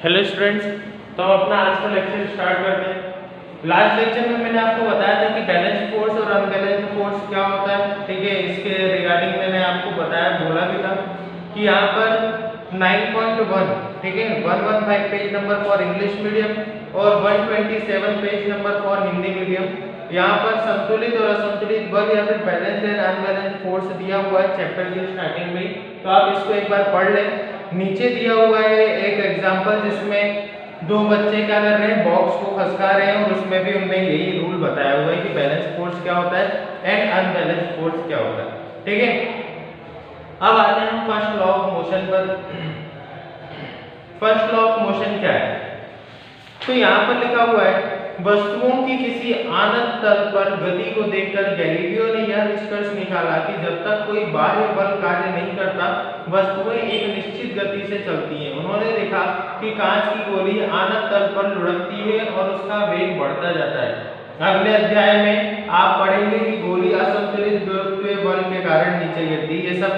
Hello students, तो हम अपना आज का लेक्चर स्टार्ट करते हैं। लास्ट लेक्चर में मैंने आपको बताया था कि बैलेंस फोर्स और अनबैलेंस फोर्स क्या होता है। ठीक है, इसके रिगार्डिंग मैंने आपको बताया, बोला भी था कि यहाँ पर 9.1, ठीक है, 115 page number for English medium और 127 page number for Hindi medium, यहाँ पर संतुलित और असंतुलित बल या फिर बैलेंस एंड अनबैलेंस फोर्स दिया हुआ है चैप्टर की स्टार्टिंग में। तो आप इसको एक बार पढ़ लें। नीचे दिया हुआ है एक एग्जांपल जिसमें दो बच्चे क्या कर रहे हैं, बॉक्स को खसका रहे हैं, और उसमें भी उन्होंने यही रूल बताया हुआ है कि बैलेंस फोर्स क्या होता है एंड अनबैलेंस फोर्स क्या होता है। ठीक है, अब आते हैं हम फर्स्ट लॉ ऑफ मोशन पर। फर्स्ट लॉ ऑफ मोशन क्या है? तो यहाँ पर लिखा हुआ है, वस्तुओं की किसी आनत तल पर गति को देखकर गैलीलियो ने यह निष्कर्ष निकाला कि जब तक कोई बाह्य बल कार्य नहीं करता वस्तुएं एक निश्चित गति से चलती हैं। उन्होंने देखा कि कांच की गोली आनत तल पर लुढ़कती है और उसका वेग बढ़ता जाता है। अगले अध्याय में आप पढ़ेंगे कि गोली असंतुलित गुरुत्वीय बल के कारण नीचे गिरती है। ये सब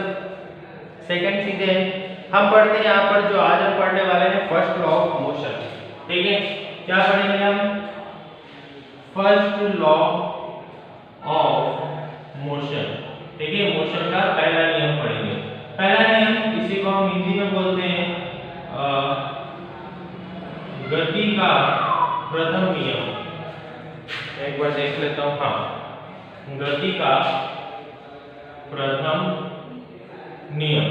सेकंड चीजें हैं। हम पढ़ते हैं यहाँ पर, जो आज हम पढ़ने वाले हैं, फर्स्ट लॉ ऑफ मोशन। ठीक है, क्या पढ़ेंगे हम? First law of motion. ठीक है, मोशन का पहला नियम पढ़ेंगे। पहला नियम, इसी को हम हिंदी में बोलते हैं गति का प्रथम नियम। एक बार देख लेता हूं। हाँ, गति का प्रथम नियम।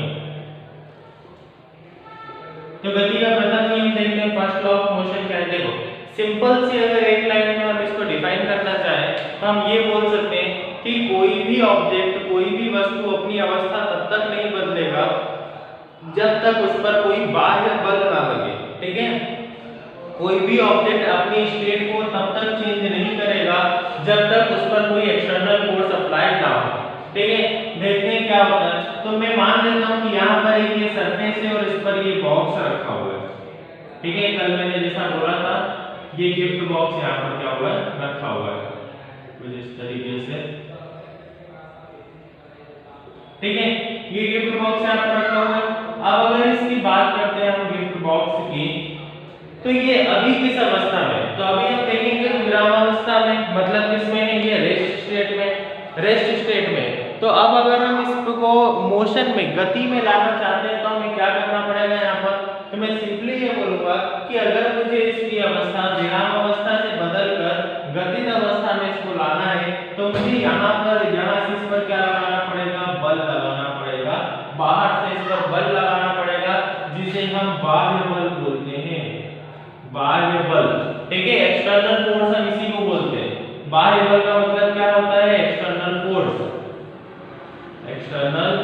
तो गति का प्रथम नियम देखते हैं, फर्स्ट लॉ ऑफ मोशन क्या है। देखो, सिंपल सी अगर एक लाइन में हम इसको डिफाइन करना चाहें तो हम ये बोल सकते हैं कि कोई भी ऑब्जेक्ट, कोई भी वस्तु अपनी अवस्था तब तक नहीं बदलेगा जब तक उस पर कोई बाह्य बल ना लगे। ठीक है, कोई भी ऑब्जेक्ट अपनी स्टेट को तब तक चेंज नहीं करेगा जब तक उस पर कोई एक्सटर्नल फोर्स अप्लाई ना हो। ठीक है, देखते हैं क्या होता है। तो मैं मान लेता हूं कि यहाँ पर एक ये सरफेस है और इस पर ये बॉक्स रखा हुआ है। ठीक है, कल मैंने जैसा बोला था, ये गिफ्ट बॉक्स यहाँ पर क्या हुआ है, रखा हुआ है कुछ इस तरीके से। ठीक है, ये गिफ्ट बॉक्स यहाँ पर रखा हुआ है। अब अगर इसकी बात करते हैं हम गिफ्ट बॉक्स की, तो ये अभी किस अवस्था में? तो अभी हम देखेंगे विरामावस्था में, मतलब किसमें है? ये रेस्ट स्टेट में, रेस्ट स्टेट में। तो अब अगर हम इसको मोशन में, गति में लाना चाहते हैं तो हमें क्या करना पड़ेगा यहाँ पर? तो मैं सिंपली ये बोलूंगा कि अगर मुझे इसकी अवस्था विराम अवस्था से बदलकर गतिज अवस्था में इसको लाना है तो मुझे यहाँ पर, यहाँ से इस पर क्या लगाना पड़ेगा? बल लगाना पड़ेगा। बाहर से इस पर बल लगाना पड़ेगा, जिसे हम बाह्य बल बोलते हैं। बाह्य बल, ठीक है, एक्सटर्नल फोर्स हम इसी को बोलते हैं। बाह्य बल का मतलब क्या होता है? External force. एक्सटर्नल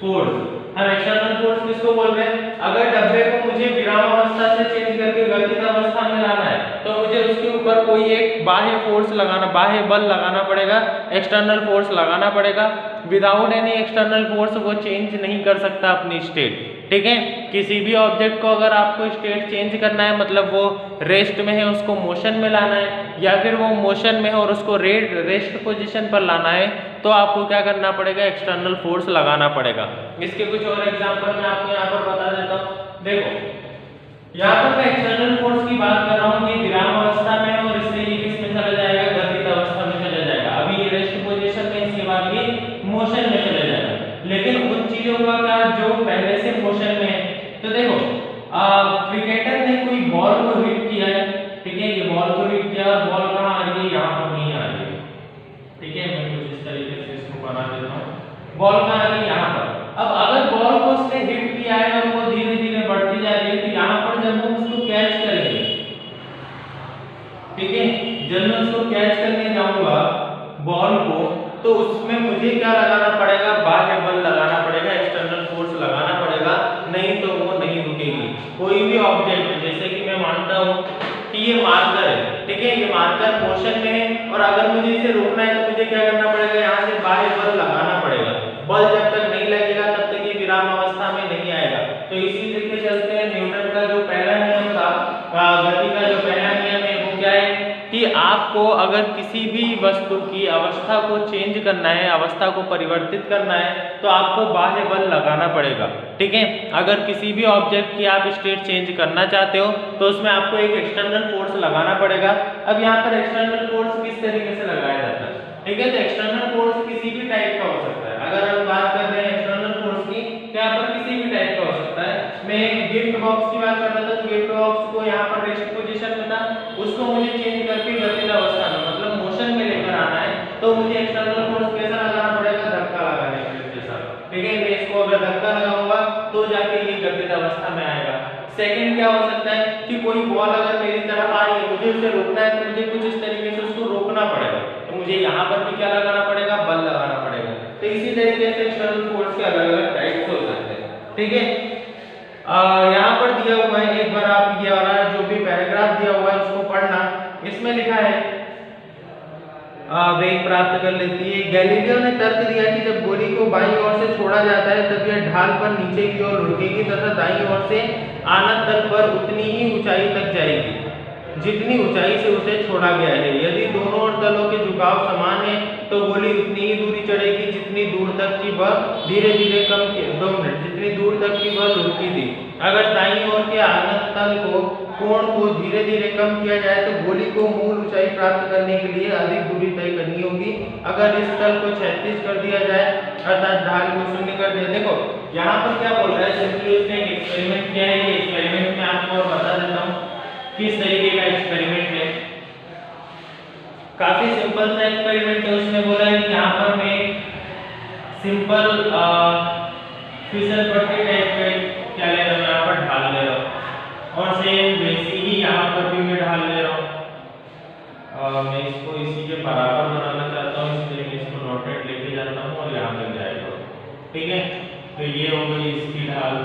फोर्स, हम एक्सटर्नल फोर्स किसको बोल रहे हैं? अगर डब्बे को मुझे विराम अवस्था से चेंज करके गतिज अवस्था में लाना है तो मुझे उसके ऊपर कोई एक बाह्य फोर्स लगाना, बाह्य बल लगाना पड़ेगा, एक्सटर्नल फोर्स लगाना पड़ेगा। विदाउट एनी एक्सटर्नल फोर्स वो चेंज नहीं कर सकता अपनी स्टेट। ठीक है, किसी भी ऑब्जेक्ट को अगर आपको स्टेट चेंज करना है, मतलब वो रेस्ट में है उसको मोशन में लाना है, या फिर वो मोशन में है और उसको रेस्ट पोजीशन पर लाना है, तो आपको क्या करना पड़ेगा? एक्सटर्नल फोर्स लगाना पड़ेगा। इसके कुछ और एग्जांपल मैं आपको यहाँ पर बता देता हूँ। देखो, यहाँ पर मैं एक्सटर्नल फोर्स की बात कर रहा हूँ, ये विराम अवस्था में है और इससे ये किस में चला जाएगा? गतिज अवस्था में चला जाएगा। अभी ये रेस्ट पोजीशन में, इसके बाद ये मोशन में चले जाएगा। लेकिन उन चीजों का क्या जो पहले से मोशन में है? तो देखो, क्रिकेटर ने कोई बॉल को हिट किया है। ठीक है, ये बॉल को हिट किया और बॉल कहाँ आ रही है? यहाँ पर नहीं आ रही है। ठीक है, मैं कुछ इस तरीके से इसको बना देता हूँ। बॉल कहाँ आ रही है? यहाँ पर। अब अगर बॉल को उसने हिट किया है और वो धीरे धीरे बढ़ती जा रही है, तो यहाँ पर जब हम उसको कैच करेंगे, ठीक है, जब मैं उसको कैच करने जाऊंगा बॉल को, तो उसमें मुझे क्या लगाना पड़ेगा? बाह्य बल लगाना पड़ेगा, एक्सटर्नल फोर्स लगाना पड़ेगा, नहीं तो वो नहीं रुकेगी। कोई भी ऑब्जेक्ट, जैसे कि मैं मानता हूँ कि ये मार्कर है, ठीक है, ये मार्कर मोशन में है और अगर मुझे इसे रोकना है तो मुझे क्या करना पड़ेगा? यहाँ से बाह्य बल लगाना पड़ेगा। बल जब तक नहीं लगेगा तब तक ये विराम अवस्था में नहीं आएगा। तो इसी तरीके चलते हैं, न्यूटन का जो पहला नियम था, गति का जो पहला नियम है वो क्या है कि आपको अगर किसी भी वस्तु की अवस्था को चेंज करना है, अवस्था को परिवर्तित करना है, तो आपको बाह्य बल लगाना पड़ेगा। ठीक है, अगर किसी भी ऑब्जेक्ट की आप स्टेट चेंज करना चाहते हो तो उसमें आपको एक एक्सटर्नल फोर्स लगाना पड़ेगा। अब यहाँ पर एक्सटर्नल फोर्स किस तरीके से लगाया जाता है? ठीक है, तो एक्सटर्नल फोर्स किसी भी टाइप का हो सकता है। अगर हम बात कर रहे हैं एक्सटर्नल फोर्स की, तो यहाँ पर किसी भी टाइप का हो सकता है। मैं गिफ्ट बॉक्स की बात कर रहा था, तो गिफ्ट बॉक्स को यहाँ पर रेस्ट पोजीशन में था, उसको मुझे चेंज करके गतिज अवस्था में मतलब मोशन में लेकर आना है, तो मुझे एक्सटर्नल फोर्स कैसा लगाना पड़ेगा? धक्का लगाने के जैसा। ठीक है, मैं इसको अगर धक्का लगाऊंगा तो जाके ये गतिज अवस्था में आएगा। सेकंड क्या हो सकता है कि कोई बॉल अगर मेरी तरफ आ रही है, मुझे उसे रोकना है, तो मुझे कुछ इस तरीके से उसको रोकना पड़ेगा, तो मुझे यहाँ पर भी क्या लगाना पड़ेगा? बल लगाना पड़ेगा। तो इसी तरीके से एक्सटर्नल फोर्स के अलग अलग टाइप्स हो सकते हैं। ठीक है, यहाँ पर दिया हुआ है, एक बार आप ये वाला जो भी पैराग्राफ दिया हुआ है उसको पढ़ना। इसमें लिखा है वेग प्राप्त कर लेती है। गैलीलियो ने तर्क दिया कि जब गोली को बाईं ओर से छोड़ा जाता है तब यह ढाल पर नीचे की ओर लुढ़केगी तथा दाईं ओर से आनत तल पर उतनी ही ऊंचाई तक जाएगी जितनी ऊंचाई से उसे छोड़ा गया है। यदि दोनों ओर तलों के झुकाव समान है तो गोली उतनी ही दूरी चढ़ेगी जितनी दूर तक की वह धीरे धीरे कम की 2 मिनट जितनी दूर तक की वह लुढ़की थी। अगर दाईं ओर के आनत तल को कोण को धीरे धीरे कम किया जाए तो गोली को मूल ऊंचाई प्राप्त करने के लिए अधिक दूरी तय करनी होगी। अगर इस तल को क्षैतिज कर दिया जाए अर्थात ढाल को शून्य कर दिया। देखो यहाँ पर क्या बोल रहा है, सिंपली उसने एक एक्सपेरिमेंट किया है। ये एक्सपेरिमेंट में आपको और बता देता हूँ किस तरीके का एक्सपेरिमेंट है। काफी सिंपल सा एक्सपेरिमेंट है। उसने बोला है कि यहाँ पर मैं सिंपल फिसल पट्टी टाइप का क्या ले रहा हूँ, यहाँ पर ढाल ले रहा हूँ और सेम वैसी ही यहाँ पर भी मैं ढाल ले रहा हूँ। मैं इसको इसी के बराबर बनाना चाहता हूँ, इसलिए मैं इसको नोटेड लेके जाता हूँ और यहाँ तक जाएगा। ठीक है, तो ये हो गई इसकी ढाल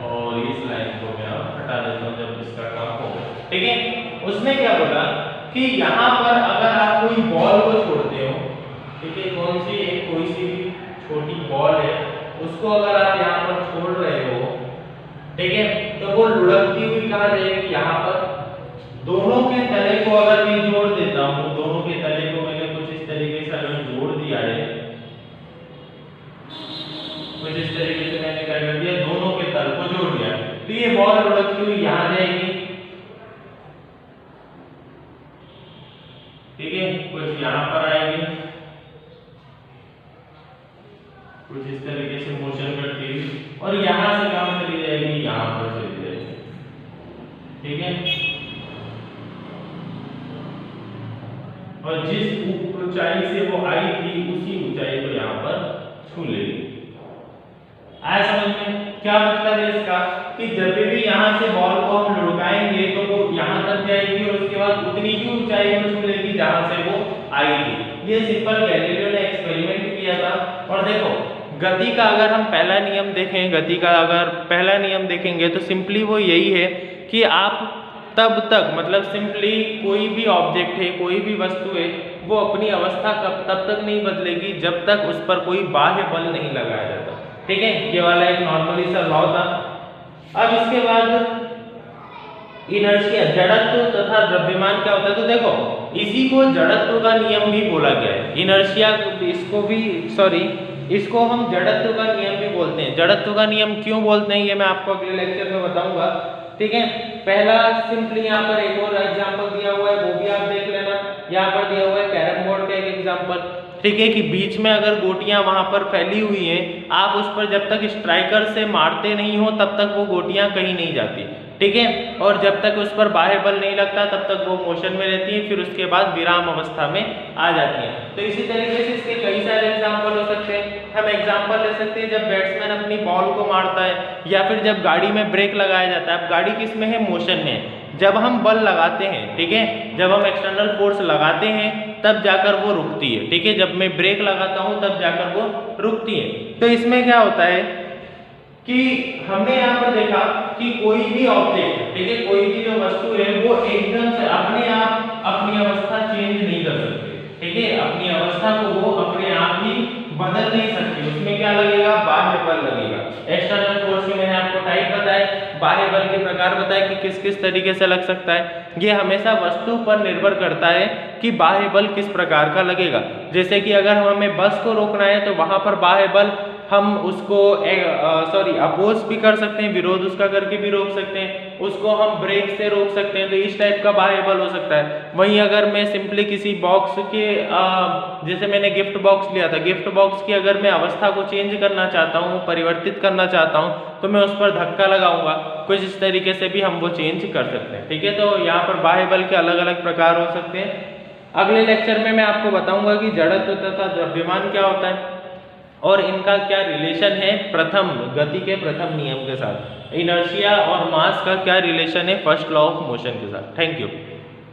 और इस लाइन को मैं हटा देता हूँ जब इसका काम होगा। ठीक है, उसने क्या बोला कि यहाँ पर अगर आप कोई बॉल को छोड़ते हो, ठीक है, कौन सी एक कोई सी भी छोटी बॉल है उसको अगर आप यहाँ पर छोड़ रहे हो, ठीक है, तो वो लुढ़कती हुई कहाँ जाएगी? यहाँ पर दोनों के तले को अगर मैं जोड़ देता हूँ, दोनों के तले को मैंने कुछ इस तरीके से अगर जोड़ दिया है, कुछ इस तरीके से मैंने क्या कर दिया, दोनों के तल को जोड़ दिया, तो ये बॉल लुढ़कती हुई यहाँ जाएगी। ठीक है, कुछ यहाँ पर आएगी, कुछ इस तरीके से मोशन करती हुई और यहाँ से कहाँ चली जाएगी? यहाँ पर चली जाएगी। ठीक है, और जिस ऊंचाई से वो आई थी उसी ऊंचाई को यहाँ पर छू लेगी। आया समझ में? क्या मतलब है इसका कि जब भी यहाँ से बॉल को हम लुढ़काएंगे तो वो यहाँ तक जाएगी और उसके बाद उतनी ही ऊंचाई को छू लेगी जहाँ से वो आई थी। ये सिंपल गैलीलियो ने एक्सपेरिमेंट किया था। और देखो गति का अगर हम पहला नियम देखें, गति का अगर पहला नियम देखेंगे तो सिंपली वो यही है कि आप तब तक मतलब सिंपली कोई भी ऑब्जेक्ट है, कोई भी वस्तु है, वो अपनी अवस्था तब तक नहीं बदलेगी जब तक उस पर कोई बाह्य बल नहीं लगाया जाता। ठीक है, ये वाला एक नॉर्मली सा लॉ था। अब इसके बाद इनर्शिया, जड़त्व तथा द्रव्यमान क्या होता है? तो देखो इसी को जड़त्व का नियम भी बोला गया है। इनर्शिया इसको हम जड़त्व का नियम भी बोलते हैं। जड़त्व का नियम क्यों बोलते हैं ये मैं आपको अगले लेक्चर में बताऊंगा। ठीक है, पहला सिंपली यहाँ पर एक और एग्जांपल दिया हुआ है, वो भी आप देख लेना। यहाँ पर दिया हुआ है कैरम बोर्ड का एक एग्जांपल। ठीक है, कि बीच में अगर गोटियां वहां पर फैली हुई हैं, आप उस पर जब तक स्ट्राइकर से मारते नहीं हो तब तक वो गोटियां कहीं नहीं जाती। ठीक है, और जब तक उस पर बाह्य बल नहीं लगता तब तक वो मोशन में रहती है, फिर उसके बाद विराम अवस्था में आ जाती है। तो इसी तरीके से इसके कई सारे एग्जाम्पल हो सकते हैं। हम एग्जाम्पल ले सकते हैं जब बैट्समैन अपनी बॉल को मारता है, या फिर जब गाड़ी में ब्रेक लगाया जाता है। अब गाड़ी किस में है? मोशन में। जब हम बल लगाते हैं, ठीक है, जब हम एक्सटर्नल फोर्स लगाते हैं तब जाकर वो रुकती है। ठीक है, जब मैं ब्रेक लगाता हूं तब जाकर वो रुकती है। तो इसमें क्या होता है कि हमने यहाँ पर देखा कि कोई भी ऑब्जेक्ट, ठीक है, कोई भी जो वस्तु है वो एकदम से अपने आप अपनी अवस्था चेंज नहीं कर सकती। ठीक है, अपनी अवस्था को वो अपने आप ही बदल नहीं सकती, उसमें क्या लगेगा, बाह्य बल लगेगा। एक्सटर्नल फोर्स के मैंने आपको टाइप बताए, बाह्य बल के प्रकार बताए कि किस किस तरीके से लग सकता है। ये हमेशा वस्तु पर निर्भर करता है कि बाह्य बल किस प्रकार का लगेगा। जैसे कि अगर हमें बस को रोकना है तो वहां पर बाह्य बल हम उसको अपोज भी कर सकते हैं, विरोध उसका करके भी रोक सकते हैं, उसको हम ब्रेक से रोक सकते हैं, तो इस टाइप का बाह्य बल हो सकता है। वहीं अगर मैं सिंपली किसी बॉक्स के जैसे मैंने गिफ्ट बॉक्स लिया था, गिफ्ट बॉक्स की अगर मैं अवस्था को चेंज करना चाहता हूँ, परिवर्तित करना चाहता हूँ, तो मैं उस पर धक्का लगाऊंगा, कुछ इस तरीके से भी हम वो चेंज कर सकते हैं। ठीक है, तो यहाँ पर बाह्य बल के अलग अलग प्रकार हो सकते हैं। अगले लेक्चर में मैं आपको बताऊंगा कि जड़त्व तथा द्रव्यमान क्या होता है और इनका क्या रिलेशन है प्रथम गति के प्रथम नियम के साथ, इनर्शिया और मास का क्या रिलेशन है फर्स्ट लॉ ऑफ मोशन के साथ। Thank you.